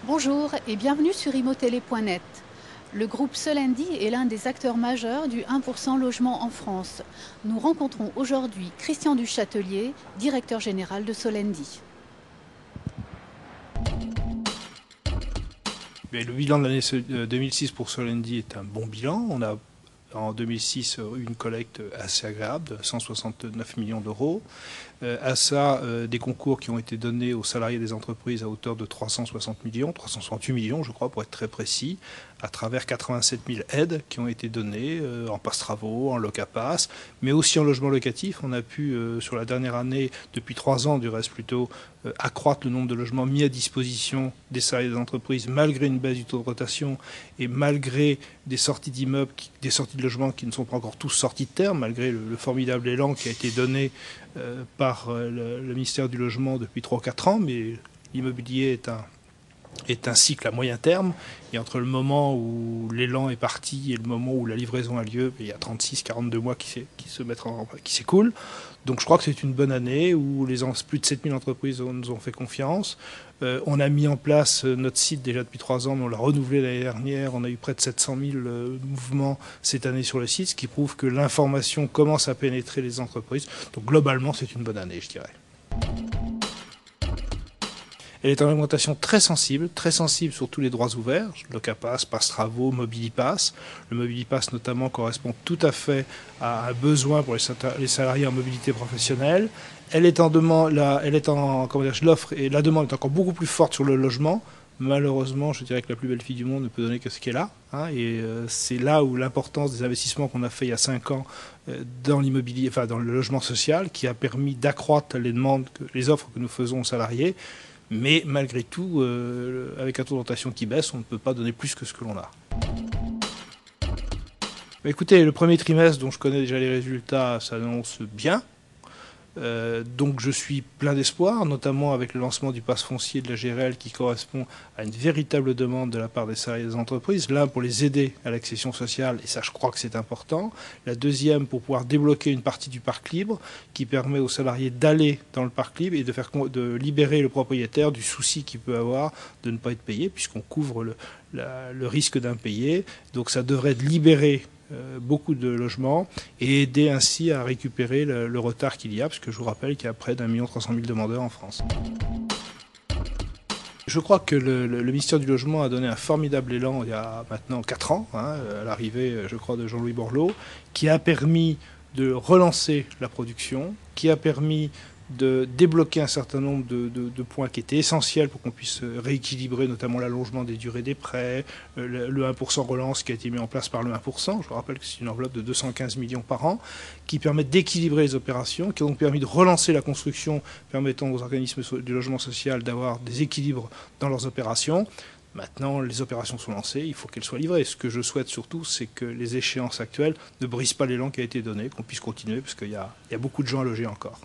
Bonjour et bienvenue sur imotélé.net. Le groupe Solendi est l'un des acteurs majeurs du 1% logement en France. Nous rencontrons aujourd'hui Christian Duchâtelier, directeur général de Solendi. Le bilan de l'année 2006 pour Solendi est un bon bilan. On a en 2006 une collecte assez agréable de 169 millions d'euros. À ça, des concours qui ont été donnés aux salariés des entreprises à hauteur de 360 millions, 368 millions je crois pour être très précis, à travers 87 000 aides qui ont été données en passe-travaux, en locapass, mais aussi en logement locatif. On a pu, sur la dernière année, depuis 3 ans du reste plutôt, accroître le nombre de logements mis à disposition des salariés des entreprises malgré une baisse du taux de rotation et malgré des sorties d'immeubles, des sorties de logements qui ne sont pas encore tous sortis de terre, malgré le formidable élan qui a été donné par le ministère du Logement depuis 3 ou 4 ans, mais l'immobilier est un cycle à moyen terme, et entre le moment où l'élan est parti et le moment où la livraison a lieu, il y a 36-42 mois qui s'écoulent. Donc je crois que c'est une bonne année où plus de 7000 entreprises nous ont fait confiance. On a mis en place notre site déjà depuis 3 ans, mais on l'a renouvelé l'année dernière. On a eu près de 700 000 mouvements cette année sur le site, ce qui prouve que l'information commence à pénétrer les entreprises. Donc globalement, c'est une bonne année, je dirais. Elle est en augmentation très sensible sur tous les droits ouverts, locapass, passe-travaux, mobilipass. Le mobilipass notamment correspond tout à fait à un besoin pour les salariés en mobilité professionnelle. Elle est en demande, l'offre et la demande est encore beaucoup plus forte sur le logement. Malheureusement, je dirais que la plus belle fille du monde ne peut donner que ce qu'elle a. C'est là où l'importance des investissements qu'on a fait il y a 5 ans dans l'immobilier, dans le logement social, qui a permis d'accroître les offres que nous faisons aux salariés. Mais malgré tout, avec un taux de rotation qui baisse, on ne peut pas donner plus que ce que l'on a. Écoutez, le premier trimestre, dont je connais déjà les résultats, s'annonce bien. Donc je suis plein d'espoir, notamment avec le lancement du pass foncier de la GRL qui correspond à une véritable demande de la part des salariés des entreprises. L'un pour les aider à l'accession sociale, et ça je crois que c'est important. La deuxième pour pouvoir débloquer une partie du parc libre qui permet aux salariés d'aller dans le parc libre et de libérer le propriétaire du souci qu'il peut avoir de ne pas être payé, puisqu'on couvre le risque d'impayé. Donc ça devrait libérer beaucoup de logements et aider ainsi à récupérer le retard qu'il y a, parce que je vous rappelle qu'il y a près d'1 300 000 demandeurs en France. Je crois que le ministère du Logement a donné un formidable élan il y a maintenant 4 ans, à l'arrivée, je crois, de Jean-Louis Borloo, qui a permis de relancer la production, qui a permis de débloquer un certain nombre de points qui étaient essentiels pour qu'on puisse rééquilibrer notamment l'allongement des durées des prêts, le 1% relance qui a été mis en place par le 1%, je vous rappelle que c'est une enveloppe de 215 millions par an, qui permet d'équilibrer les opérations, qui ont donc permis de relancer la construction, permettant aux organismes du logement social d'avoir des équilibres dans leurs opérations. Maintenant, les opérations sont lancées, il faut qu'elles soient livrées. Ce que je souhaite surtout, c'est que les échéances actuelles ne brisent pas l'élan qui a été donné, qu'on puisse continuer, parce qu'il y a beaucoup de gens à loger encore.